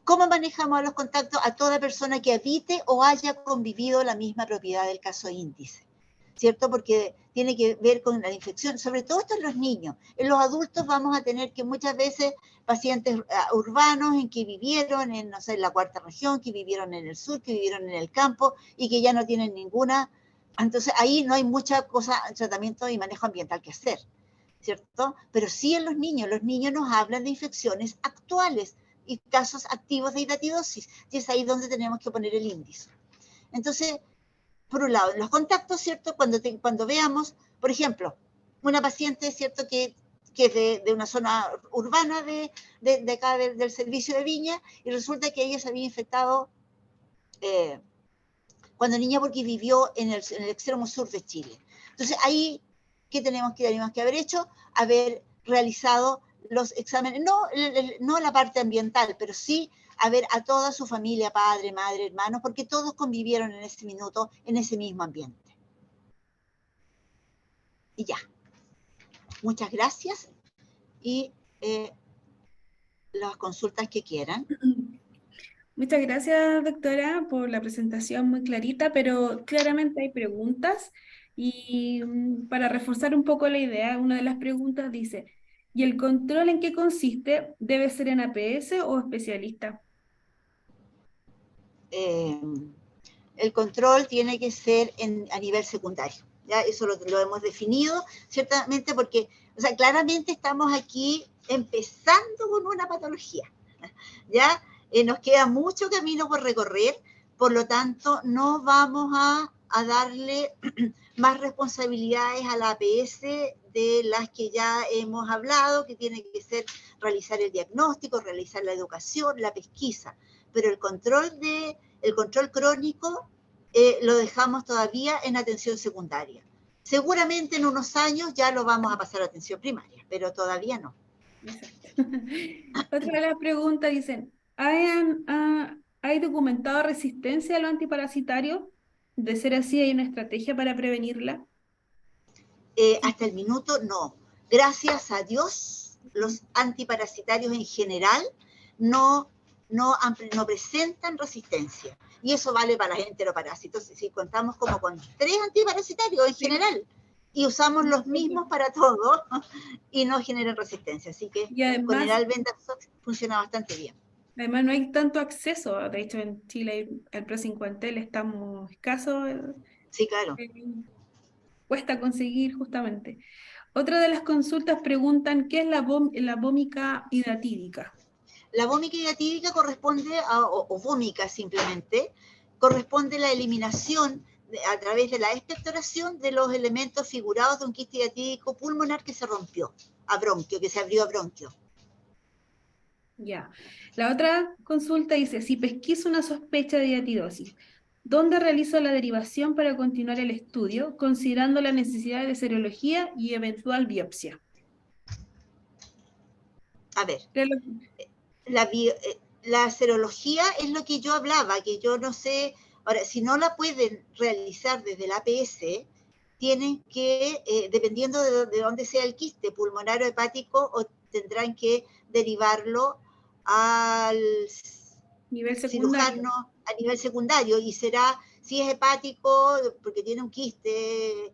¿Cómo manejamos a los contactos? A toda persona que habite o haya convivido la misma propiedad del caso índice, ¿cierto? Porque tiene que ver con la infección, sobre todo esto en los niños. En los adultos vamos a tener que muchas veces pacientes urbanos en que vivieron en, no sé, en la cuarta región, que vivieron en el sur, que vivieron en el campo y que ya no tienen ninguna. Entonces ahí no hay mucha cosa, tratamiento y manejo ambiental que hacer, ¿cierto? Pero sí en los niños nos hablan de infecciones actuales y casos activos de hidatidosis, y es ahí donde tenemos que poner el índice. Entonces, por un lado, los contactos, ¿cierto? Cuando veamos, por ejemplo, una paciente, ¿cierto? Que es de una zona urbana de acá del servicio de Viña, y resulta que ella se había infectado cuando niña porque vivió en el extremo sur de Chile. Entonces, ahí, ¿qué tenemos que haber hecho? Haber realizado los exámenes, no la parte ambiental, pero sí a ver a toda su familia, padre, madre, hermanos, porque todos convivieron en ese minuto, en ese mismo ambiente. Y ya. Muchas gracias y las consultas que quieran. Muchas gracias, doctora, por la presentación muy clarita, pero claramente hay preguntas y para reforzar un poco la idea, una de las preguntas dice, ¿y el control en qué consiste? ¿Debe ser en APS o especialista? El control tiene que ser a nivel secundario. ¿Ya? Eso lo hemos definido, ciertamente, porque, o sea, claramente estamos aquí empezando con una patología. ¿Ya? Nos queda mucho camino por recorrer, por lo tanto, no vamos a darle más responsabilidades a la APS de las que ya hemos hablado, que tiene que ser realizar el diagnóstico, realizar la educación, la pesquisa, pero el control crónico lo dejamos todavía en atención secundaria. Seguramente en unos años ya lo vamos a pasar a atención primaria, pero todavía no. Exacto. Otra de las preguntas dicen, ¿hay documentado resistencia a lo antiparasitario? De ser así, ¿hay una estrategia para prevenirla? Hasta el minuto no. Gracias a Dios, los antiparasitarios en general no presentan resistencia. Y eso vale para los enteroparásitos. Si contamos como con 3 antiparasitarios en general y usamos los mismos para todo y no generan resistencia. Así que y además, con el albendazol funciona bastante bien. Además, no hay tanto acceso. De hecho, en Chile el Pro-5 estamos escasos. Sí, claro. eh, Cuesta conseguir justamente. Otra de las consultas preguntan ¿qué es la vómica hidatídica? La vómica hidatídica corresponde o vómica simplemente, corresponde a la eliminación a través de la expectoración de los elementos figurados de un quiste hidatídico pulmonar que se rompió a bronquio, que se abrió a bronquio. Ya. La otra consulta dice, si pesquiso una sospecha de hiatidosis, ¿dónde realizo la derivación para continuar el estudio, considerando la necesidad de serología y eventual biopsia? A ver, ¿Qué es lo- la serología es lo que yo hablaba, que yo no sé, ahora, si no la pueden realizar desde el APS, tienen que, dependiendo de dónde sea el quiste, pulmonar o hepático, o tendrán que derivarlo al Nivel secundario. cirujano a nivel secundario, y será, si es hepático, porque tiene un quiste,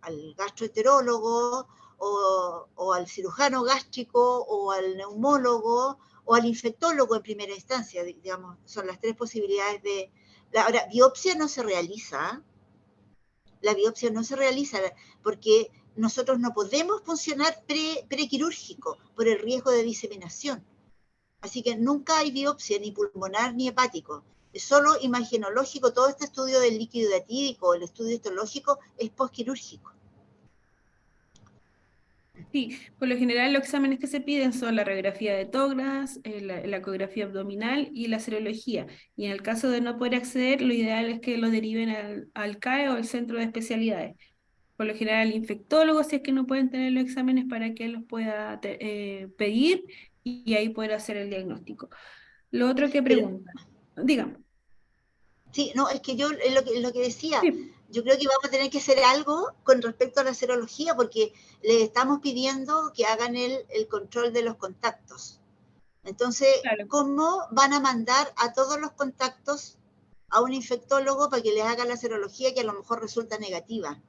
al gastroenterólogo, o al cirujano gástrico, o al neumólogo, o al infectólogo en primera instancia, digamos, son las tres posibilidades de... Ahora, biopsia no se realiza, la biopsia no se realiza porque nosotros no podemos funcionar prequirúrgico por el riesgo de diseminación. Así que nunca hay biopsia, ni pulmonar ni hepático. Es solo imagenológico. Todo este estudio del líquido hidatídico, el estudio histológico, es postquirúrgico. Sí, por lo general los exámenes que se piden son la radiografía de tórax, la ecografía abdominal y la serología. Y en el caso de no poder acceder, lo ideal es que lo deriven al CAE o el centro de especialidades. Por lo general, el infectólogo, si es que no pueden tener los exámenes para que él los pueda pedir y ahí poder hacer el diagnóstico. Lo otro que Pero, preguntan, dígame. sí, no, es que yo, es lo que decía, Sí, yo creo que vamos a tener que hacer algo con respecto a la serología, porque le estamos pidiendo que hagan el control de los contactos. Entonces, claro. ¿cómo van a mandar a todos los contactos a un infectólogo para que les haga la serología que a lo mejor resulta negativa?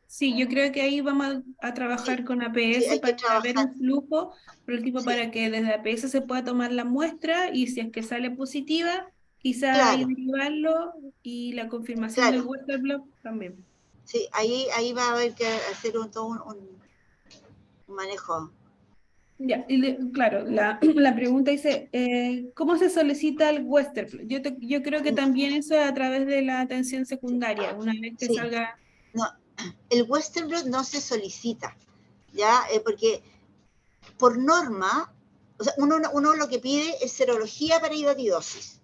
Sí, yo creo que ahí vamos a Sí, trabajar con sí, APS hay que para ver trabajar. un flujo, por último, Sí, para que desde APS se pueda tomar la muestra y si es que sale positiva, quizá ahí claro, derivarlo y la confirmación del claro. Western Blot también. Sí, ahí va a haber que hacer todo un manejo. Ya, claro, la pregunta dice, ¿cómo se solicita el Western Blot? Yo creo que también eso es a través de la atención Sí, secundaria, una vez que sí. salga. No, el Western Blot no se solicita, ¿ya? Porque por norma, o sea, uno lo que pide es serología para hidatidosis.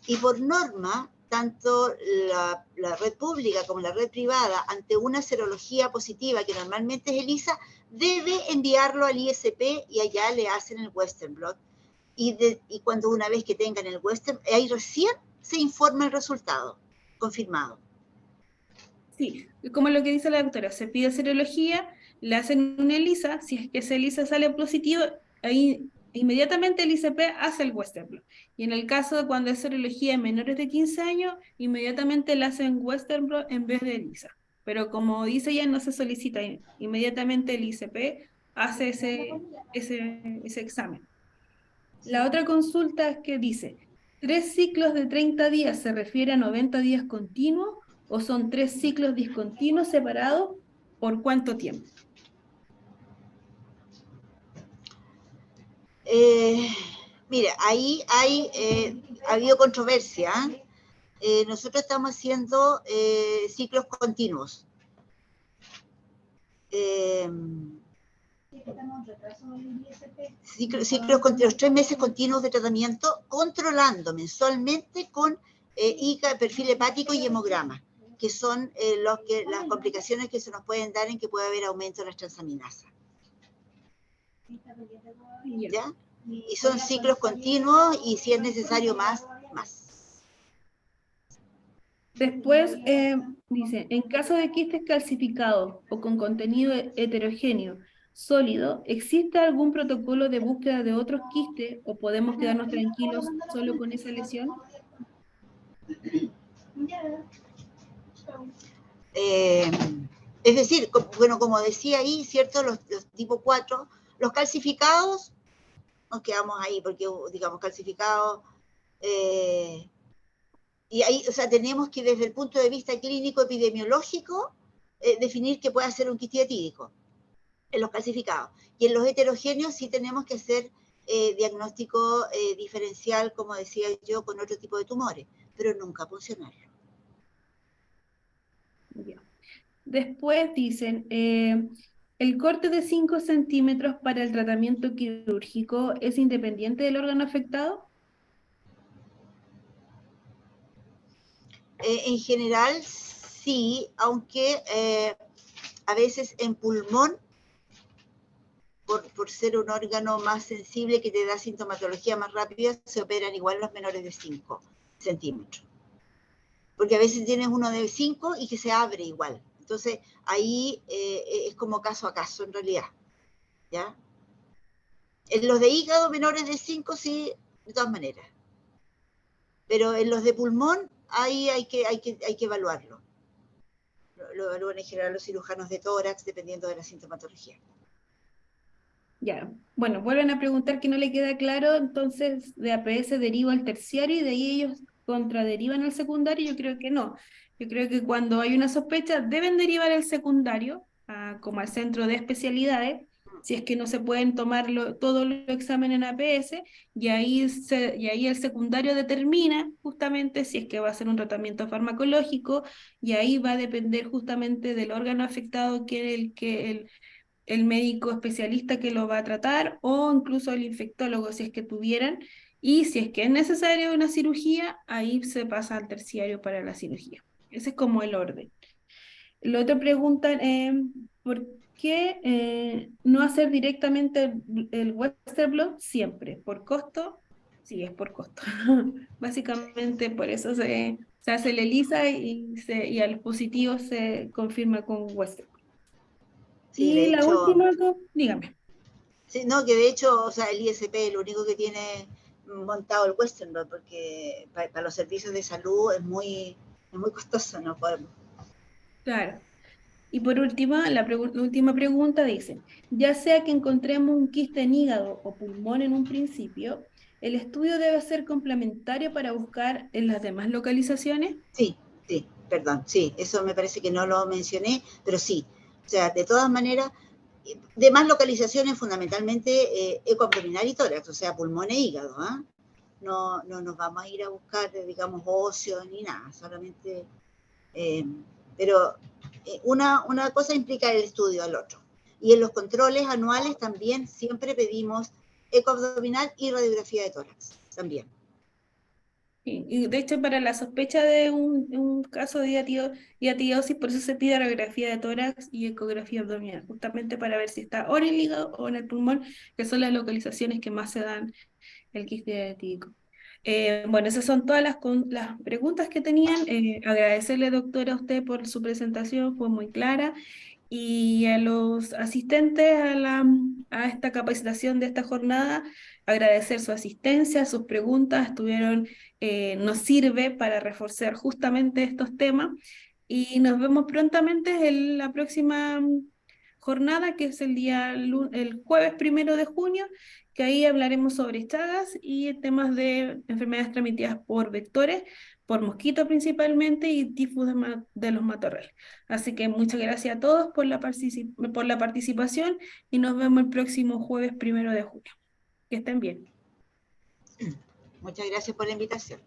Y por norma, tanto la red pública como la red privada, ante una serología positiva, que normalmente es ELISA, debe enviarlo al ISP y allá le hacen el Western Blot. Y cuando una vez que tengan el Western, ahí recién se informa el resultado confirmado. Sí, como lo que dice la doctora, se pide serología, le hacen una ELISA, si es que esa ELISA sale positivo, ahí inmediatamente el ICP hace el Western Blot. Y en el caso de cuando es serología en menores de 15 años, inmediatamente le hacen Western Blot en vez de ELISA. Pero como dice ella, no se solicita, inmediatamente el ICP hace ese examen. La otra consulta es que dice, ¿3 ciclos de 30 días se refiere a 90 días continuos o son 3 ciclos discontinuos separados por cuánto tiempo? Eh, Mira, ahí ha habido controversia. Nosotros estamos haciendo ciclos continuos. Ciclos continuos, 3 meses continuos de tratamiento, controlando mensualmente con ICA, perfil hepático y hemograma, que son las complicaciones que se nos pueden dar en que puede haber aumento de las transaminasas. Ya. ¿Ya? Y son ciclos continuos y si es necesario más. Después dice, en caso de quistes calcificados o con contenido heterogéneo sólido, ¿existe algún protocolo de búsqueda de otros quistes o podemos quedarnos tranquilos solo con esa lesión? Eh, es decir, bueno, como decía ahí, ¿cierto? Los tipo 4, los calcificados nos quedamos ahí, porque, digamos, calcificado, y ahí, o sea, tenemos que desde el punto de vista clínico epidemiológico definir que puede ser un quiste diatídico en los calcificados. Y en los heterogéneos sí tenemos que hacer diagnóstico diferencial, como decía yo, con otro tipo de tumores, pero nunca funcionarlo. Ya. Después dicen, ¿el corte de 5 centímetros para el tratamiento quirúrgico es independiente del órgano afectado? En general, sí, aunque a veces en pulmón, por ser un órgano más sensible que te da sintomatología más rápida, se operan igual los menores de 5 centímetros. Porque a veces tienes uno de 5 y que se abre igual. Entonces, ahí es como caso a caso, en realidad. ¿Ya? En los de hígado menores de 5, sí, de todas maneras. Pero en los de pulmón, ahí hay que evaluarlo. Lo evalúan en general los cirujanos de tórax, dependiendo de la sintomatología. Ya, bueno, vuelven a preguntar que no le queda claro, entonces de APS deriva al terciario y de ahí ellos contraderivan al secundario. Yo creo que no. Yo creo que cuando hay una sospecha deben derivar al secundario, como al centro de especialidades, si es que no se pueden tomar todos los exámenes en APS, y ahí el secundario determina justamente si es que va a ser un tratamiento farmacológico, y ahí va a depender justamente del órgano afectado que el médico especialista que lo va a tratar o incluso el infectólogo si es que tuvieran, y si es que es necesaria una cirugía, ahí se pasa al terciario para la cirugía. Ese es como el orden. Lo otro preguntan, ¿por qué no hacer directamente el Western blot siempre? ¿Por costo? Sí, es por costo. Básicamente por eso se hace el ELISA y a los positivos se confirma con Western. Sí, Y de la hecho, última, dígame. sí, no, que de hecho, o sea, el ISP lo único que tiene montado el Western Blot, porque para los servicios de salud es muy costoso, no podemos. Claro. Y por último, la última pregunta dice, ya sea que encontremos un quiste en hígado o pulmón en un principio, ¿el estudio debe ser complementario para buscar en las demás localizaciones? Sí, sí, perdón, sí, eso me parece que no lo mencioné, pero sí. O sea, de todas maneras, demás localizaciones fundamentalmente ecoabdominal y tórax, o sea, pulmón e hígado, ¿ah? No nos vamos a ir a buscar, digamos, óseo ni nada, solamente, pero una cosa implica el estudio al otro. Y en los controles anuales también siempre pedimos ecoabdominal y radiografía de tórax, también. Sí, y de hecho, para la sospecha de un caso de hiatidosis, por eso se pide radiografía de tórax y ecografía abdominal, justamente para ver si está o en el hígado o en el pulmón, que son las localizaciones que más se dan el quiste diatídico. Bueno, esas son todas las preguntas que tenían. Agradecerle, doctora, a usted por su presentación, fue muy clara. Y a los asistentes a esta capacitación de esta jornada, agradecer su asistencia, sus preguntas, nos sirve para reforzar justamente estos temas. Y nos vemos prontamente en la próxima jornada, que es el jueves 1 de junio, que ahí hablaremos sobre Chagas y temas de enfermedades transmitidas por vectores, por mosquitos principalmente y tifus de los matorrales. Así que muchas gracias a todos por por la participación y nos vemos el próximo jueves 1 de junio. Que estén bien. Muchas gracias por la invitación.